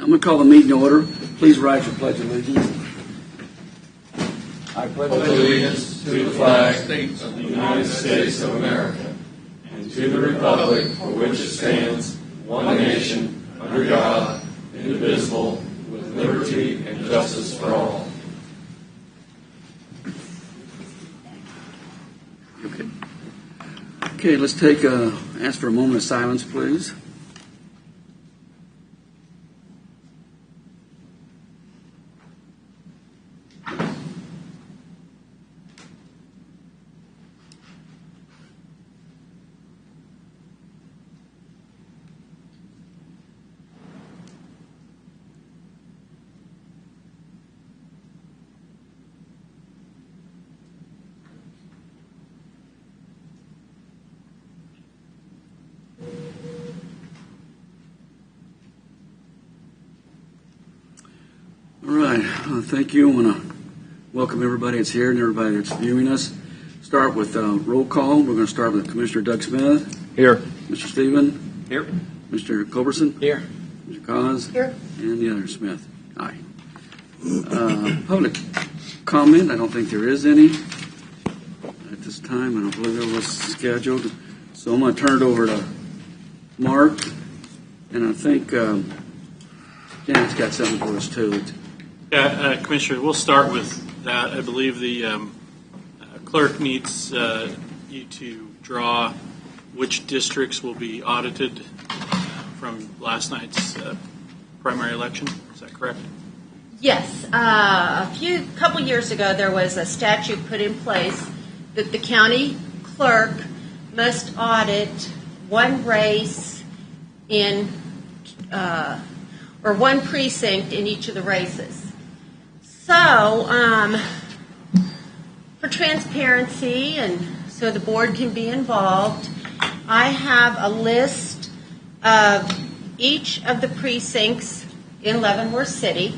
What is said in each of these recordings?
I'm going to call the meeting to order. Please rise for Pledge of Allegiance. I pledge allegiance to the flag of the United States of America and to the republic for which it stands, one nation, under God, indivisible, with liberty and justice for all. Okay, let's ask for a moment of silence, please. All right, thank you. I want to welcome everybody that's here and everybody that's viewing us. Start with roll call. We're going to start with Commissioner Doug Smith. Here. Mr. Stephen. Here. Mr. Culberson. Here. Mr. Cos. Here. And the other, Smith. Aye. Public comment. I don't think there is any at this time. I don't believe it was scheduled. So I'm going to turn it over to Mark. And I think Janet's got something for us, too. Yeah, Commissioner, we'll start with that. I believe the clerk needs you to draw which districts will be audited from last night's primary election. Is that correct? Yes. A couple years ago, there was a statute put in place that the county clerk must audit one race or one precinct in each of the races. So, for transparency and so the board can be involved, I have a list of each of the precincts in Leavenworth City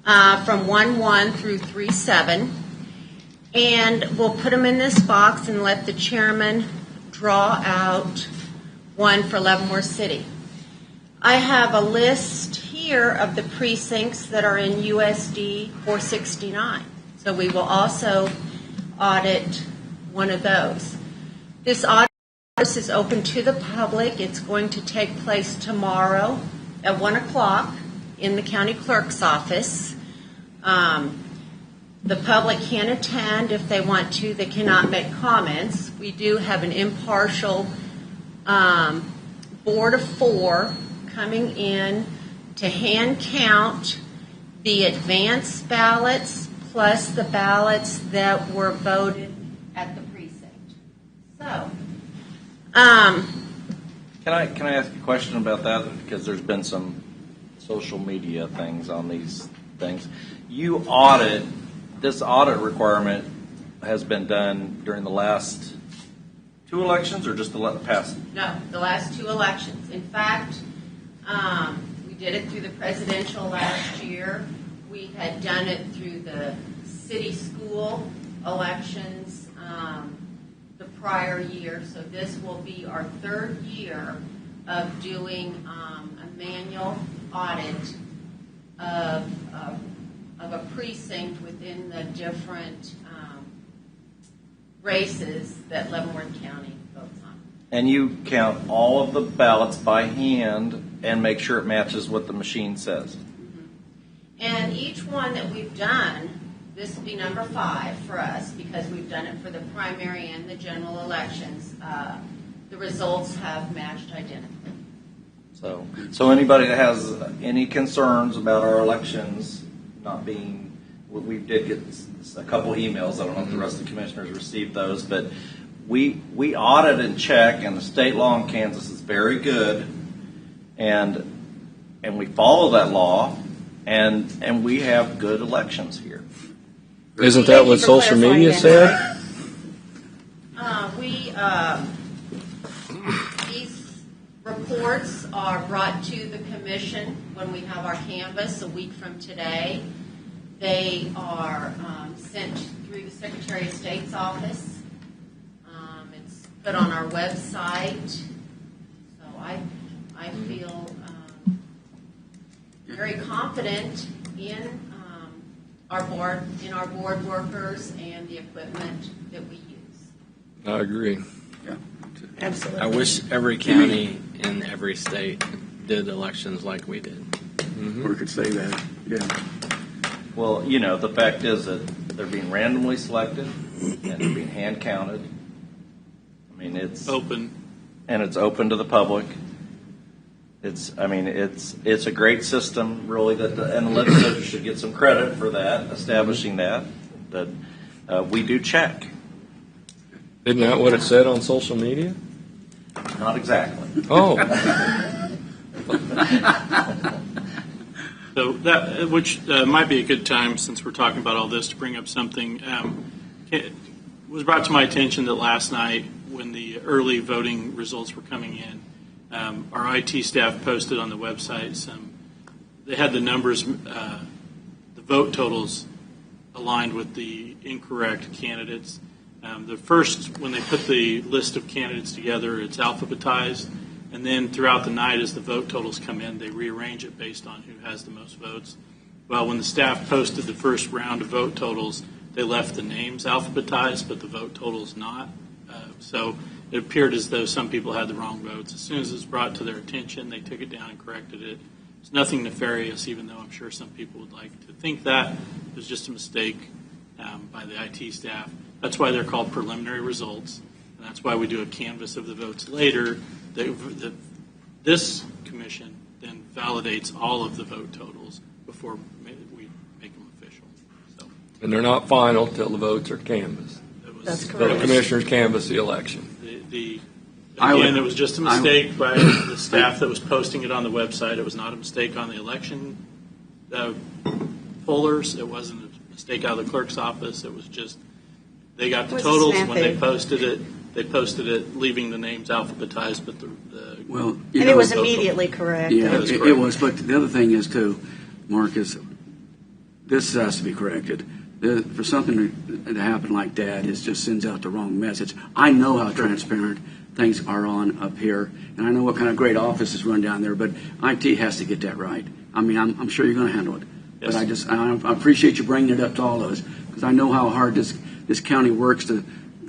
from 1-1 through 3-7, and we'll put them in this box and let the chairman draw out one for Leavenworth City. I have a list here of the precincts that are in USD 469. So we will also audit one of those. This audit is open to the public. It's going to take place tomorrow at 1 o'clock in the county clerk's office. The public can attend if they want to. They cannot make comments. We do have an impartial board of 4 coming in to hand count the advance ballots plus the ballots that were voted at the precinct. So, Can I ask a question about that? Because there's been some social media things on these things. This audit requirement has been done during the last 2 elections or just the past? No, the last 2 elections. In fact, we did it through the presidential last year. We had done it through the city school elections the prior year. So this will be our 3rd year of doing a manual audit of a precinct within the different races that Leavenworth County votes on. And you count all of the ballots by hand and make sure it matches what the machine says. Mm-hmm. And each one that we've done, this will be number 5 for us because we've done it for the primary and the general elections. The results have matched identically. So anybody that has any concerns about our elections not being, we did get a couple emails. I don't know if the rest of the commissioners received those, but we audit and check, and the state law in Kansas is very good, and we follow that law, and we have good elections here. Isn't that what social media said? These reports are brought to the commission when we have our canvass a week from today. They are sent through the Secretary of State's office. It's put on our website. So I feel very confident in our board workers and the equipment that we use. I agree. Yeah. Absolutely. I wish every county in every state did elections like we did. Or we could say that. Yeah. Well, the fact is that they're being randomly selected and they're being hand counted. I mean, it's Open. and it's open to the public. It's a great system, really, and the legislature should get some credit for that, establishing that we do check. Isn't that what it said on social media? Not exactly. Oh, So that, which might be a good time, since we're talking about all this, to bring up something. It was brought to my attention that last night, when the early voting results were coming in, our IT staff posted on the website they had the numbers, the vote totals aligned with the incorrect candidates. The first, when they put the list of candidates together, it's alphabetized. And then throughout the night, as the vote totals come in, they rearrange it based on who has the most votes. Well, when the staff posted the first round of vote totals, they left the names alphabetized, but the vote totals not. So it appeared as though some people had the wrong votes. As soon as it was brought to their attention, they took it down and corrected it. It's nothing nefarious, even though I'm sure some people would like to think that. It was just a mistake by the IT staff. That's why they're called preliminary results. And that's why we do a canvass of the votes later. This commission then validates all of the vote totals before we make them official. So and they're not final till the votes are canvassed. That's The correct. commissioners canvass the election. Again, it was just a mistake by the staff that was posting it on the website. It was not a mistake on the election pollers. It wasn't a mistake out of the clerk's office. It was just they got the It was a totals snap when they in. posted it. They posted it leaving the names alphabetized, but Well, And it was immediately correct. Yeah, That is it correct. was. But the other thing is too, Mark, is this has to be corrected. For something to happen like that, it just sends out the wrong message. I know how transparent things are on up here, and I know what kind of great offices run down there. But IT has to get that right. I mean, I'm sure you're going to handle it. Yes. But I appreciate you bringing it up to all of us, because I know how hard this county works to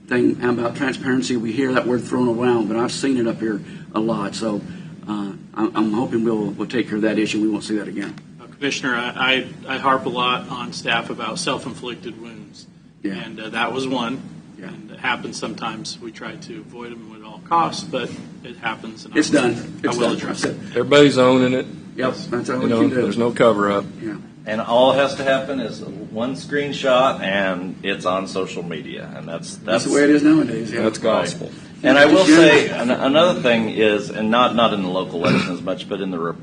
thing about transparency. We hear that word thrown around, but I've seen it up here a lot. So I'm hoping we'll take care of that issue. We won't see that again. Commissioner, I harp a lot on staff about self-inflicted wounds, Yeah. and that was one. Yeah. And it happens sometimes. We try to avoid them at all costs, but it happens. And It's done. It's I will done. address That's it. Everybody's owning it. Yep, that's all we can do. There's no cover up. Yeah. And all that has to happen is one screenshot, and it's on social media, and that's That's the way it is nowadays. Yeah. That's gospel. And I will say another thing is, and not in the local election as much, but in the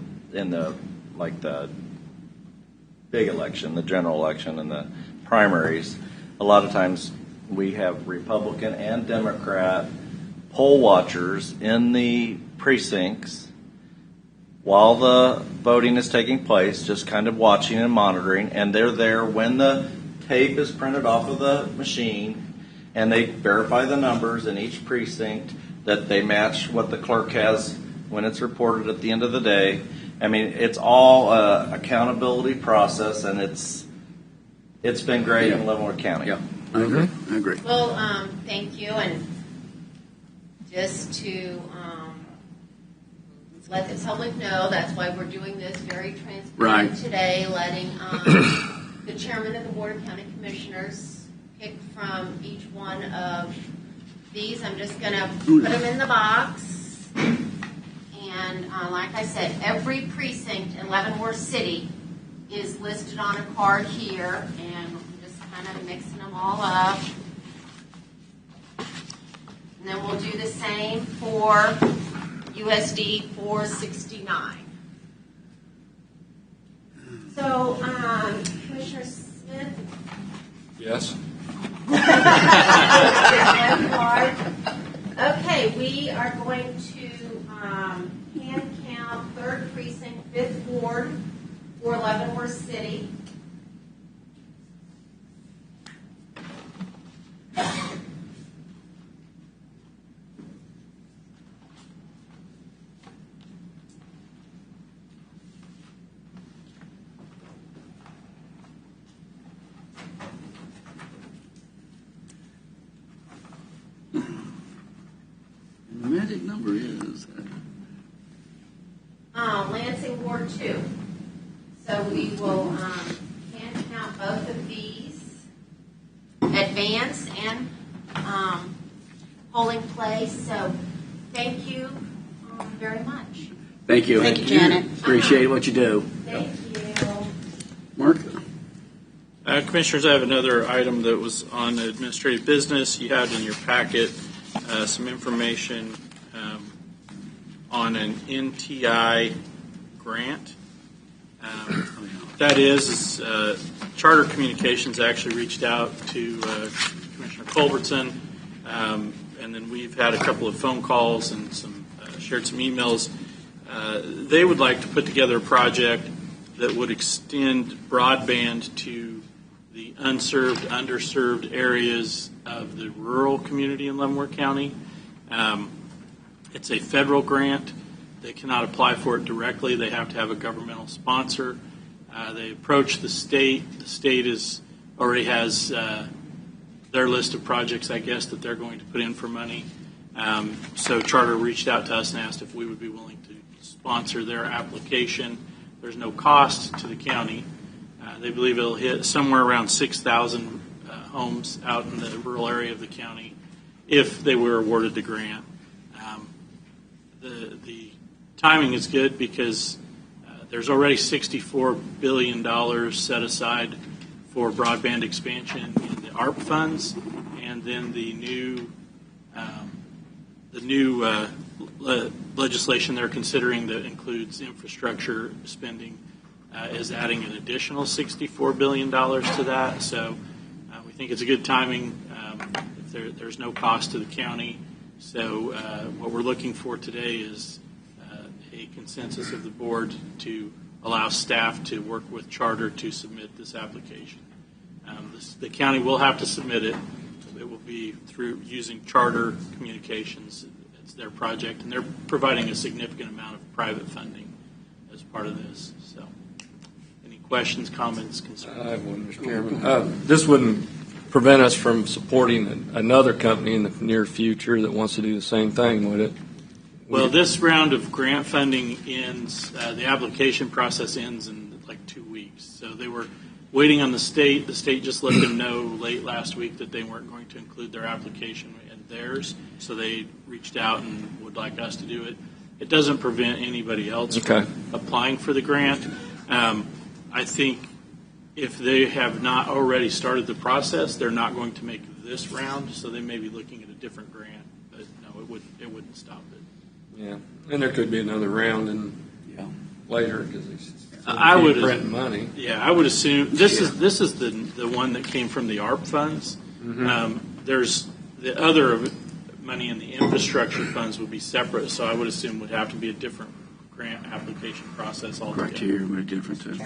big election, the general election, and the primaries, a lot of times we have Republican and Democrat poll watchers in the precincts while the voting is taking place, just kind of watching and monitoring, and they're there when the tape is printed off of the machine, and they verify the numbers in each precinct that they match what the clerk has when it's reported at the end of the day. I mean, it's all an accountability process, and it's been great in Leavenworth County. Yeah, I agree. I agree. Well, thank you, and just to let the public know, that's why we're doing this very transparent Right. today, letting the chairman of the Board of County Commissioners pick from each one of these. I'm just going to put them in the box. And like I said, every precinct in Leavenworth City is listed on a card here, and I'm just kind of mixing them all up. And then we'll do the same for USD 469. So, Commissioner Smith, Yes. okay, we are going to hand count 3rd Precinct, 5th Ward for Leavenworth City. magic number is. Lansing Ward 2. So we will hand out both of these, advance and polling place. So thank you very much. Thank you. Thank you, Janet. Appreciate what you do. Thank you. Mark? Commissioners, I have another item that was on administrative business. You had in your packet some information on an NTI grant. That is Charter Communications actually reached out to Commissioner Culbertson, and then we've had a couple of phone calls and shared some emails. They would like to put together a project that would extend broadband to the unserved, underserved areas of the rural community in Leavenworth County. It's a federal grant. They cannot apply for it directly. They have to have a governmental sponsor. They approach the state. The state already has their list of projects, I guess, that they're going to put in for money. So Charter reached out to us and asked if we would be willing to sponsor their application. There's no cost to the county. They believe it'll hit somewhere around 6,000 homes out in the rural area of the county if they were awarded the grant. The timing is good because there's already $64 billion set aside for broadband expansion in the ARP funds, and then the new legislation they're considering that includes infrastructure spending is adding an additional $64 billion to that. So we think it's a good timing. There's no cost to the county. So what we're looking for today is a consensus of the board to allow staff to work with Charter to submit this application. The county will have to submit it. It will be through using Charter Communications. It's their project, and they're providing a significant amount of private funding as part of this. So, any questions, comments, concerns? I have one, Mr. Chairman. This wouldn't prevent us from supporting another company in the near future that wants to do the same thing, would it? Well, this round of grant funding ends, the application process ends in like 2 weeks. So they were waiting on the state. The state just let them know late last week that they weren't going to include their application in theirs. So they reached out and would like us to do it. It doesn't prevent anybody else from applying for the grant. I think if they have not already started the process, they're not going to make this round. So they may be looking at a different grant. But no, it wouldn't stop it. Yeah, and there could be another round later because I would print money. Yeah, I would assume this is the one that came from the ARP funds. Mm-hmm. There's the other money in the infrastructure funds would be separate, so I would assume would have to be a different grant application process altogether. Criteria would be different too.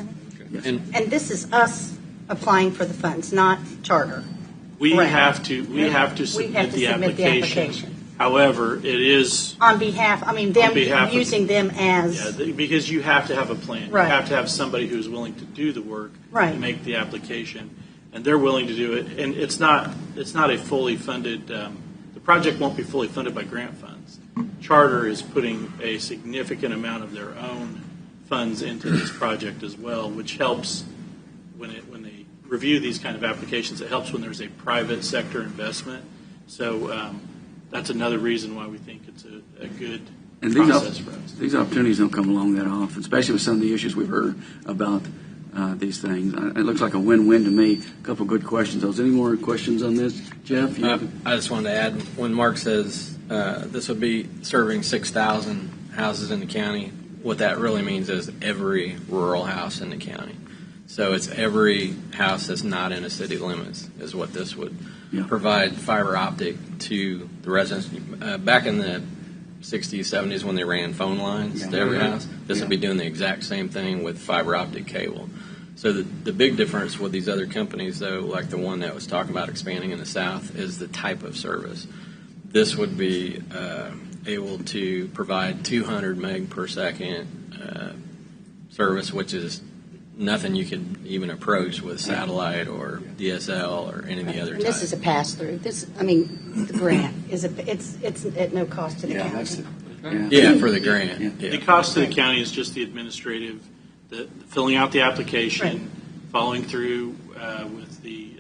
Yes. And this is us applying for the funds, not Charter. We Correct. have to submit the application. However, it is On behalf, them using them as. because you have to have a plan. Right. You have to have somebody who's willing to do the work Right. to make the application, and they're willing to do it. And it's not a fully funded. The project won't be fully funded by grant funds. Charter is putting a significant amount of their own funds into this project as well, which helps when they review these kind of applications. It helps when there's a private sector investment. So. That's another reason why we think it's a good process for us. These opportunities don't come along that often, especially with some of the issues we've heard about these things. It looks like a win-win to me. A couple of good questions. Any more questions on this, Jeff? I just wanted to add, when Mark says this would be serving 6,000 houses in the county, what that really means is every rural house in the county. So it's every house that's not in a city limits is what this would provide fiber optic to the residents. Back in the 60s, 70s when they ran phone lines to every house, this would be doing the exact same thing with fiber optic cable. So the big difference with these other companies, though, like the one that was talking about expanding in the South, is the type of service. This would be able to provide 200 meg per second service, which is nothing you could even approach with satellite or DSL or any of the other And this types. is a pass-through. The grant is it's at no cost to the Yeah, county. that's it. Yeah, for the grant. The Yeah. cost to the county is just the administrative, the filling out the application, following through with the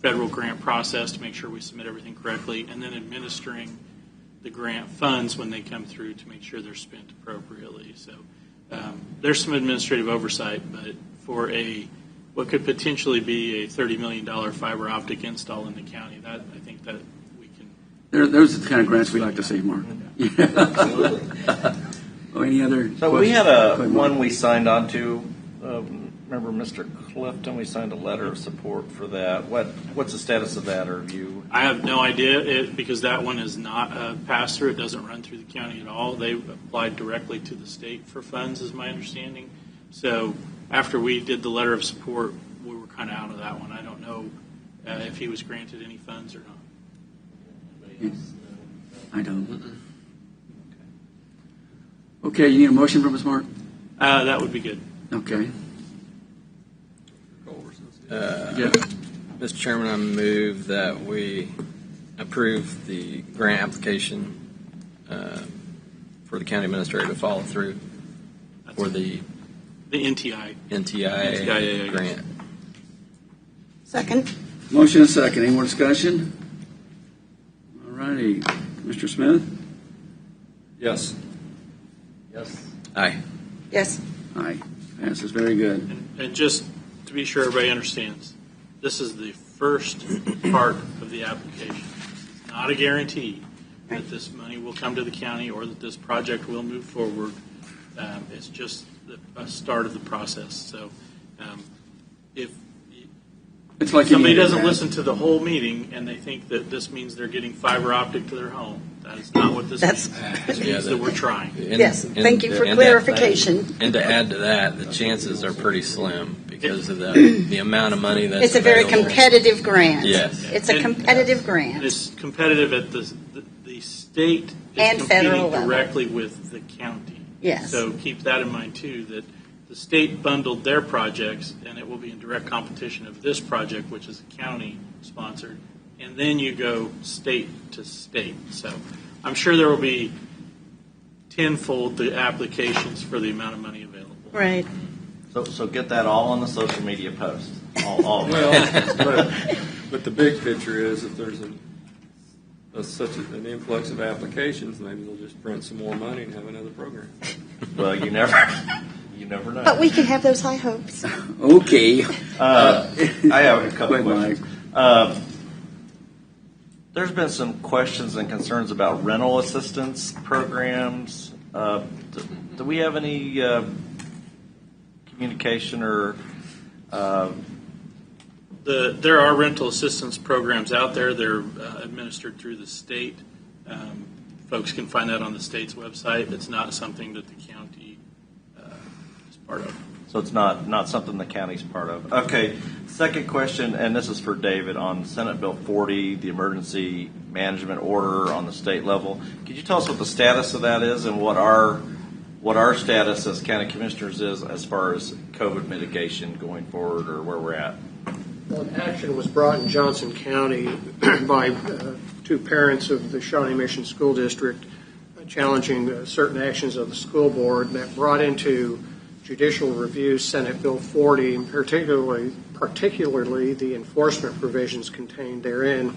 federal grant process to make sure we submit everything correctly, and then administering the grant funds when they come through to make sure they're spent appropriately. So there's some administrative oversight, but for what could potentially be a $30 million fiber optic install in the county, that I think that we can. Those are the kind of grants we like to see, Mark. Absolutely. Oh, any other? So we had questions? Go ahead, Mark. one we signed on to. Remember Mr. Clifton? We signed a letter of support for that. What's the status of that, or have you? I have no idea because that one is not a pass-through. It doesn't run through the county at all. They applied directly to the state for funds, is my understanding. So after we did the letter of support, we were kind of out of that one. I don't know if he was granted any funds or not. I don't. Okay, you need a motion from us, Mark? That would be good. Okay. Yeah. Mr. Chairman, I move that we approve the grant application for the county administrator to follow through for the The NTI. NTIA grant. Second. Motion and second. Any more discussion? All righty. Mr. Smith? Yes. Yes. Aye. Yes. Aye. Passes. Very good. And just to be sure everybody understands, this is the first part of the application. It's not a guarantee that this money will come to the county or that this project will move forward. It's just a start of the process. So if It's like somebody any other doesn't grant. listen to the whole meeting and they think that this means they're getting fiber optic to their home, that is not what this That's- means. This means that we're trying. Yes, thank you for clarification. And to add to that, the chances are pretty slim because of the amount of money that's It's a very available. competitive grant. Yes. It's a competitive grant. It's competitive at the state is And federal competing level. directly with the county. Yes. So keep that in mind too, that the state bundled their projects and it will be in direct competition of this project, which is county sponsored. And then you go state to state. So I'm sure there will be tenfold the applications for the amount of money available. Right. So get that all on the social media post. All of it. Well, but the big picture is if there's such an influx of applications, maybe they'll just print some more money and have another program. Well, you never know. But we can have those high hopes. Okay. I have a couple Go ahead, questions. There's been some questions and concerns about rental assistance programs. Do we have any communication or? There are rental assistance programs out there. They're administered through the state. Folks can find that on the state's website. It's not something that the county is part of. So it's not something the county's part of. Okay, second question, and this is for David on Senate Bill 40, the emergency management order on the state level. Could you tell us what the status of that is and what our status as county commissioners is as far as COVID mitigation going forward or where we're at? Well, action was brought in Johnson County by two parents of the Shawnee Mission School District challenging certain actions of the school board that brought into judicial review Senate Bill 40, and particularly the enforcement provisions contained therein.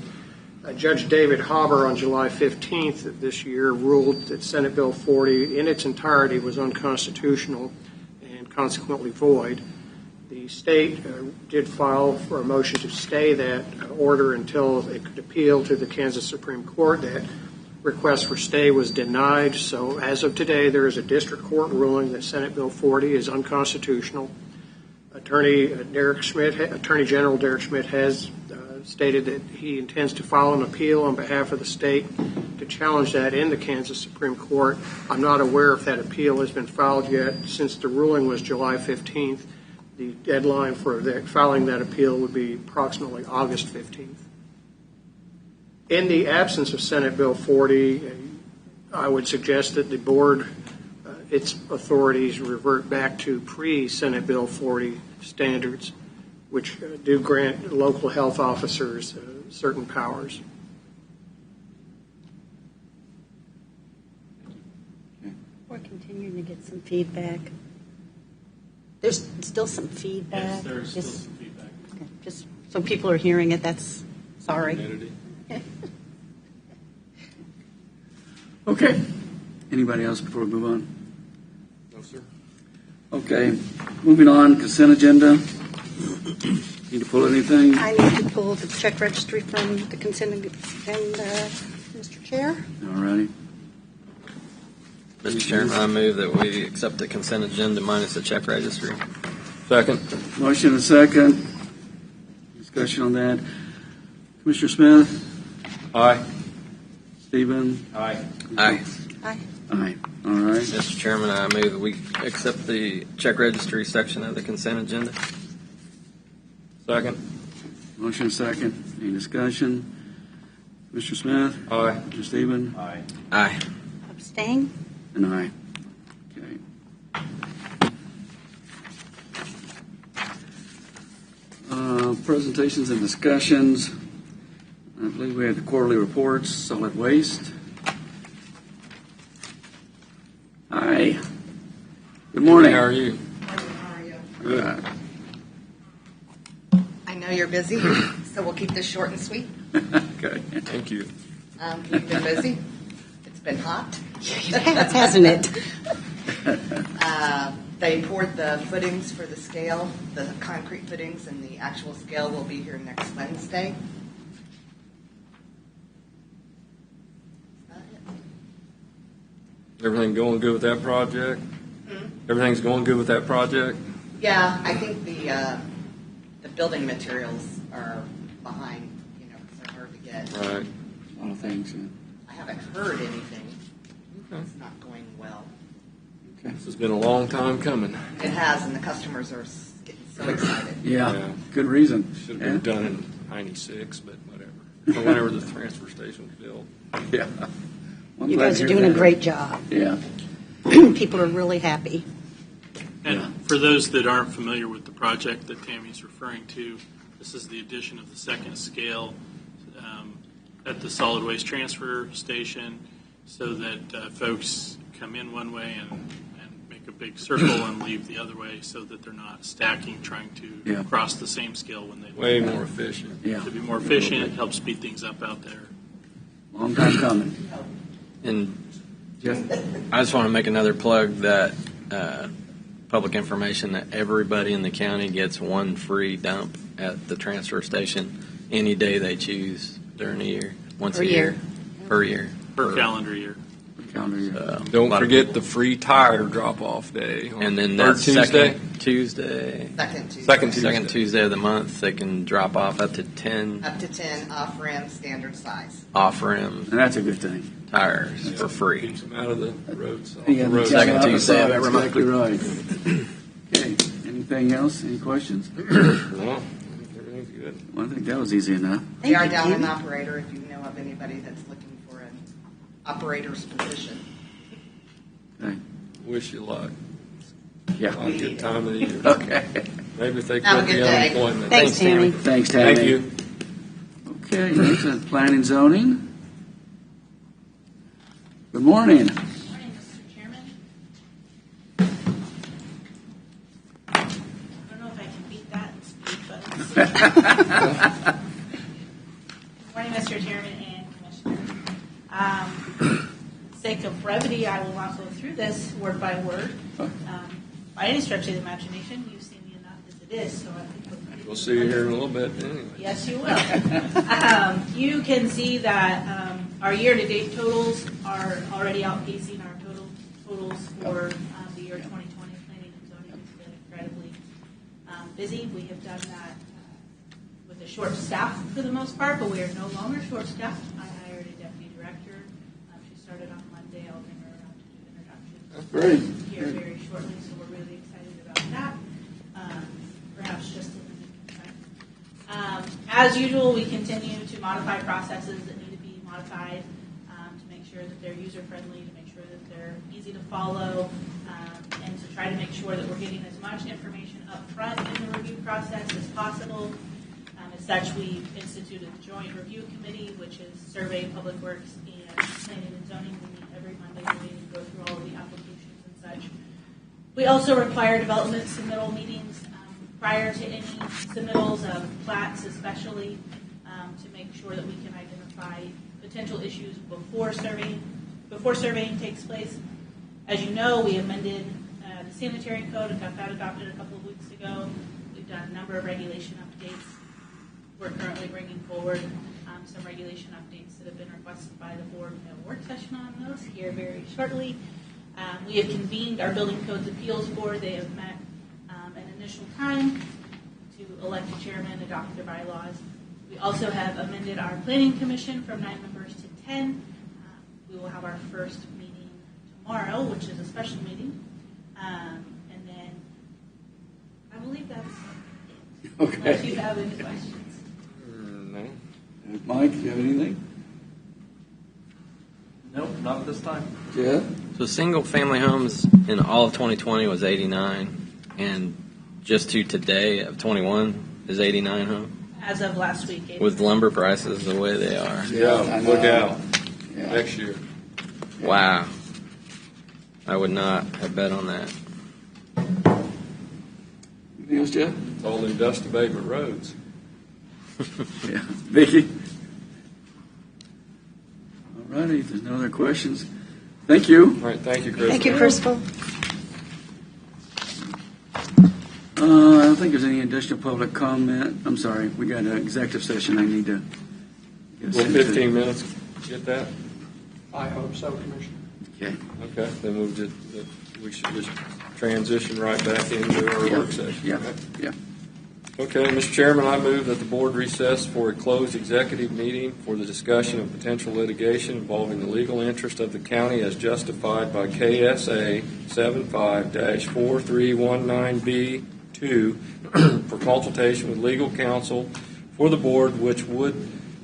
Judge David Hauber on July 15th of this year ruled that Senate Bill 40 in its entirety was unconstitutional and consequently void. The state did file for a motion to stay that order until it could appeal to the Kansas Supreme Court. That request for stay was denied. So as of today, there is a district court ruling that Senate Bill 40 is unconstitutional. Attorney General Derek Schmidt has stated that he intends to file an appeal on behalf of the state to challenge that in the Kansas Supreme Court. I'm not aware if that appeal has been filed yet. Since the ruling was July 15th, the deadline for filing that appeal would be approximately August 15th. In the absence of Senate Bill 40, I would suggest that the board its authorities revert back to pre-Senate Bill 40 standards, which do grant local health officers certain powers. We're continuing to get some feedback. There's still some feedback. Yes, there's still Just- some feedback. okay, just so people are hearing it, that's, sorry. Humidity. Okay. Anybody else before we move on? No, sir. Okay, moving on, consent agenda. Need to pull anything? I need to pull the check registry from the consent agenda, Mr. Chair. All righty. Mr. Chairman, I move that we accept the consent agenda minus the check registry. Second. Motion and second. Discussion on that. Commissioner Smith? Aye. Stephen? Aye. Aye. Aye. Aye. All right. Mr. Chairman, I move that we accept the check registry section of the consent agenda. Second. Motion and second. Any discussion? Mr. Smith? Aye. Mr. Stephen? Aye. Aye. Abstain? And aye. Okay. Presentations and discussions. I believe we have the quarterly reports, solid waste. Hi. Good morning. How are you? Good. I know you're busy, so we'll keep this short and sweet. Okay. Thank you. You've been busy. It's been hot. It has, hasn't it? They poured the footings for the scale, the concrete footings, and the actual scale will be here next Wednesday. Everything going good with that project? Everything's going good with that project? Yeah, I think the building materials are behind, because they're hard to get. Right. A lot of things. Yeah. I haven't heard anything. It's not going well. This has been a long time coming. It has, and the customers are getting so excited. Yeah. Good reason. Should have Yeah. been done in '96, but whatever. Or whenever the transfer station was built. Yeah. Well, I'm You glad guys to are hear doing a that. great job. Yeah. People are really happy. And Yeah. for those that aren't familiar with the project that Tammy's referring to, this is the addition of the second scale at the solid waste transfer station so that folks come in one way and make a big circle and leave the other way so that they're not stacking trying to Yeah. cross the same scale when they Way more efficient. Yeah. To be more efficient, help speed things up out there. Long time coming. And Jeff? I just want to make another plug that public information that everybody in the county gets one free dump at the transfer station any day they choose during the year. Once Per a year. Per year. Per calendar year. Calendar year. Don't lot of forget people. the free tire drop-off day. On And then third that Tuesday. second Tuesday. Second Tuesday. Second Tuesday of the month, they can drop off up to 10 Up to 10 off-rim standard size. off-rim And that's a good thing. tires for free. Keeps them out of the roads. Off Yeah, the road. Second that's Tuesday of every month. Exactly right. Okay. Anything else? Any questions? No, I think everything's good. Well, I think that was easy enough. We are Thank you, down an Kim. operator if you know of anybody that's looking for an operator's position. Okay. Wish you luck. Yeah. Not a good time of the year. Okay. Maybe if they Have a quit good the day. unemployment. Thanks, Tammy. Thanks, Tammy. Thank you. Okay, next is planning and zoning. Good morning. Good morning, Mr. Chairman. I don't know if I can beat that in speed, but let's see. Good morning, Mr. Chairman and Commissioner. Sake of brevity, I will not go through this word by word. By any stretch of the imagination, you've seen me enough as it is, so I think We'll see you here in a little bit anyway. Yes, you will. You can see that our year-to-date totals are already outpacing our totals for the year 2020. Planning and zoning has been incredibly busy. We have done that with a short staff for the most part, but we are no longer short-staffed. I hired a deputy director. She started on Monday. I'll bring her around to do introductions here very shortly, so we're really excited about that. Perhaps just in the meantime. As usual, we continue to modify processes that need to be modified to make sure that they're user-friendly, to make sure that they're easy to follow, and to try to make sure that we're getting as much information up front in the review process as possible. As such, we instituted the Joint Review Committee, which is Survey, Public Works, and Planning and Zoning. We meet every Monday morning and go through all of the applications and such. We also require development submittal meetings prior to any submittals of plats, especially to make sure that we can identify potential issues before surveying takes place. As you know, we amended the sanitary code and got that adopted a couple of weeks ago. We've done a number of regulation updates. We're currently bringing forward some regulation updates that have been requested by the board. We have a work session on those here very shortly. We have convened our Building Codes Appeals Board. They have met an initial time to elect a chairman, adopt their bylaws. We also have amended our Planning Commission from 9 members to 10. We will have our first meeting tomorrow, which is a special meeting. And then I believe that's it. Okay. Unless you have any questions. No. Mike, you have anything? Nope, not at this time. Yeah. So single-family homes in all of 2020 was 89, and just to today of 21 is 89 homes. As of last week. With lumber prices the way they are. Yeah, look out. Yeah. Next year. Wow. I would not have bet on that. Anything else, Jeff? It's all them dust abatement roads. Yeah. Vicki? All righty, if there's no other questions, thank you. All right, thank you, Chris. Thank you, Crystal. I don't think there's any additional public comment. I'm sorry, we got an executive session I need to get us Well, into. 15 minutes, get that? I hope so, Commissioner. Okay. Okay, then we should just transition right back into our Yeah. work session. Yeah, right? yeah. Okay, Mr. Chairman, I move that the board recess for a closed executive meeting for the discussion of potential litigation involving the legal interest of the county as justified by KSA 75-4319B2 for consultation with legal counsel for the board, which would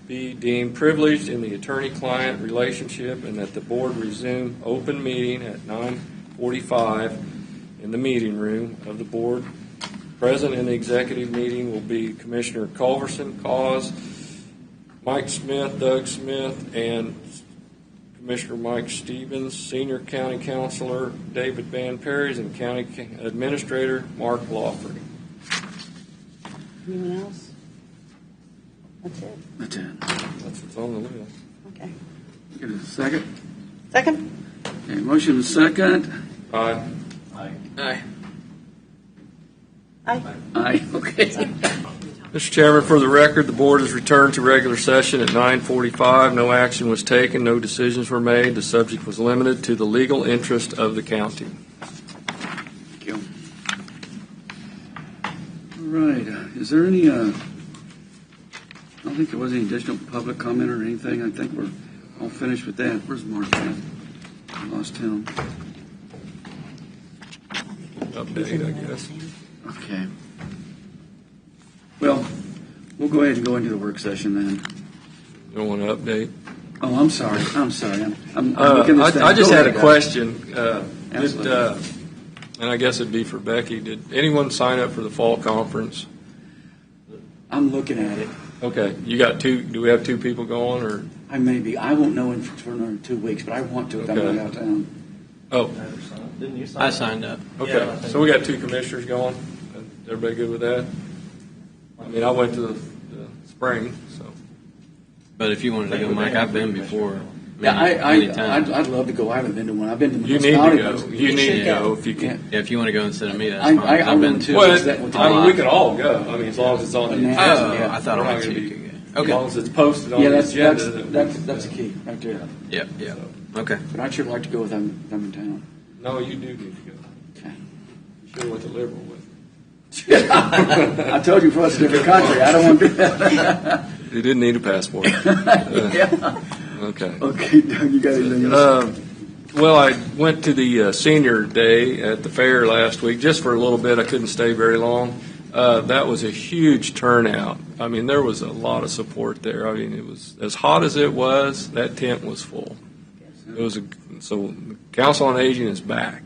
be deemed privileged in the attorney-client relationship, and that the board resume open meeting at 9:45 in the meeting room of the board. Present in the executive meeting will be Commissioner Culverson, Cause, Mike Smith, Doug Smith, and Commissioner Mike Stevens, Senior County Counselor David Van Perrys, and County Administrator Mark Lawford. Anyone else? That's it. That's it. That's what's on the list. Okay. Give it a second. Second? Okay, motion and second. Aye. Aye. Aye. Aye, okay. Mr. Chairman, for the record, the board has returned to regular session at 9:45. No action was taken, no decisions were made. The subject was limited to the legal interest of the county. Thank you. All right, is there any, I don't think there was any additional public comment or anything. I think we're all finished with that. Where's Mark at? I lost him. Update, I guess. Okay. Well, we'll go ahead and go into the work session then. You don't want to update? Oh, I'm sorry. I'm looking at this thing. I just Go had a ahead, question. Absolutely. And I guess it'd be for Becky. Did anyone sign up for the fall conference? I'm looking at it. Okay, you got two. Do we have two people going, or? I may be. I won't know for another 2 weeks, but I want to if I'm Okay. going out of town. Oh, Didn't you sign I up? signed up. okay. Yeah, I think- So we got two commissioners going. Everybody good with that? I mean, I went to the spring, so. But if you wanted to go, Mike, I've been before. Yeah, many times. I'd love to go. I haven't been to one. I've been to the You need to municipality go. ones. You need to should go go. if you can. Yeah, if you want to go instead of me, that's I fine. 'cause I've been want to. too. Well, Is that what I mean, we time? can all go. I mean, as long as it's on the Oh, agenda. yeah. I thought We're only not two gonna be- could go. As Okay. long as it's posted on Yeah, the that's agenda. then that's we a can key right there. Yeah, yeah. Okay. But I'd sure like to go with them in town. No, you do need to go. Okay. You should have went to Liberal with. I told you, for us, a different country. I don't want to do that. You didn't need a passport. Yeah. Okay. Okay, Doug, you got anything else? Well, I went to the senior day at the fair last week, just for a little bit. I couldn't stay very long. That was a huge turnout. I mean, there was a lot of support there. I mean, it was as hot as it was. That tent was full. It was so the Council on Aging is back.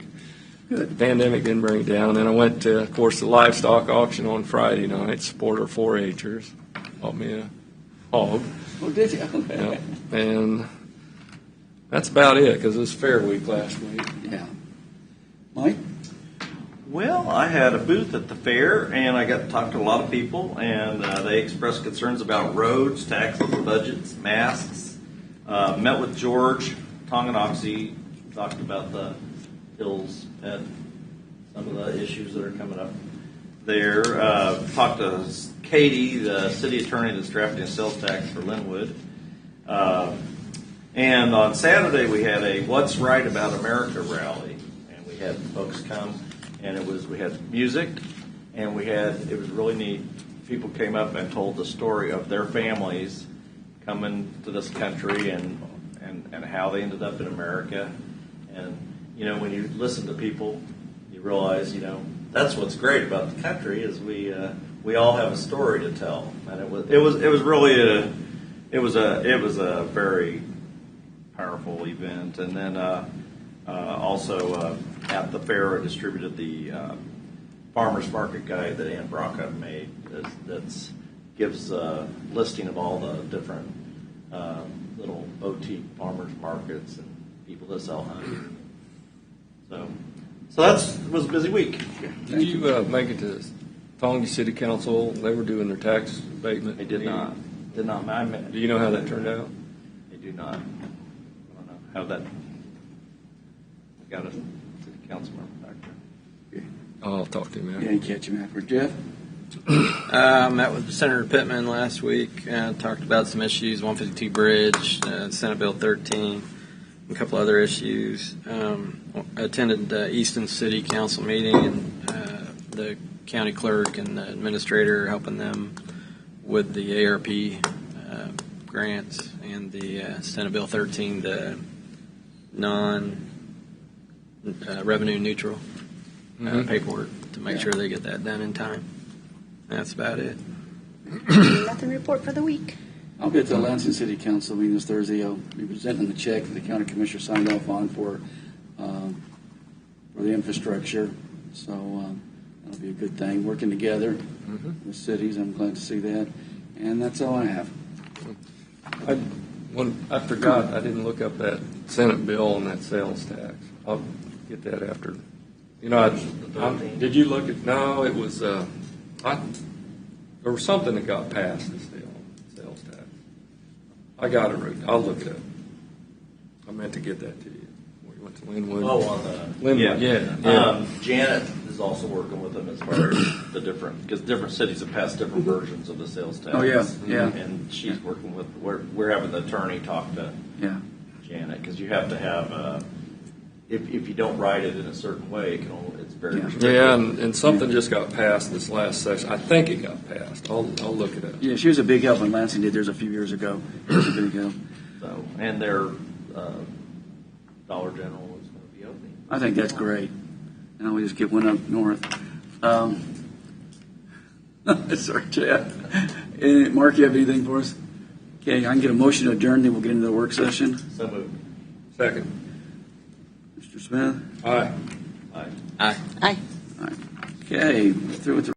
Good. The pandemic didn't bring it down. Then I went to, of course, the livestock auction on Friday night. Support our 4-H'ers. Bought me a hog. Oh, did you? Yeah. And that's about it because it was Fair Week last week. Yeah. Mike? Well, I had a booth at the fair, and I got to talk to a lot of people, and they expressed concerns about roads, taxes, budgets, masks. Met with George Tonganoxie, talked about the hills and some of the issues that are coming up there. Talked to Katie, the city attorney that's drafting a sales tax for Linwood. And on Saturday we had a What's Right About America rally, and we had folks come, and we had music, and it was really neat. People came up and told the story of their families coming to this country and how they ended up in America. And, when you listen to people, you realize, that's what's great about the country is we all have a story to tell. And it was really a very powerful event. And then also at the fair, I distributed the farmers market guide that Ann Brocka made that gives a listing of all the different little boutique farmers markets and people that sell honey. So that was a busy week. Did you make it to Tonga City Council? They were doing their tax abatement. I did not. Did not. Do you know how that turned out? I do not. I don't know how that. I got a city council member back there. I'll talk to him after. Yeah, you catch him after. Jeff? Met with Senator Pittman last week. Talked about some issues, 152 Bridge, Senate Bill 13, a couple other issues. Attended the Easton City Council meeting, and the county clerk and the administrator helping them with the ARP grants and the Senate Bill 13, the non-revenue neutral paperwork to make sure they get that done in time. That's about it. Nothing to report for the week. I'll be at the Lansing City Council meeting this Thursday. I'll be presenting the check that the county commissioner signed off on for the infrastructure. So that'll be a good thing. Working together with cities, I'm glad to see that. And that's all I have. I forgot, I didn't look up that Senate bill on that sales tax. I'll get that after. Did you look at? No, it was. There was something that got passed this deal on sales tax. I got it. I'll look it up. I meant to get that to you. We went to Linwood. Oh, on the Linwood, yeah. Janet is also working with them as far as because different cities have passed different versions of the sales tax. Oh, yeah. And she's working with. We're having the attorney talk to Janet because you have to have. If you don't write it in a certain way, it's very restrictive. Yeah, and something just got passed this last session. I think it got passed. I'll look it up. Yeah, she was a big help when Lansing did theirs a few years ago. It was a big help. So, and their Dollar General is going to be opening. I think that's great. And we just get one up north. Sorry, Jeff. Mark, you have anything for us? Okay, I can get a motion to adjourn, then we'll get into the work session. So moved. Second. Mr. Smith? Aye. Aye. Aye. Aye. All right. Okay, through with the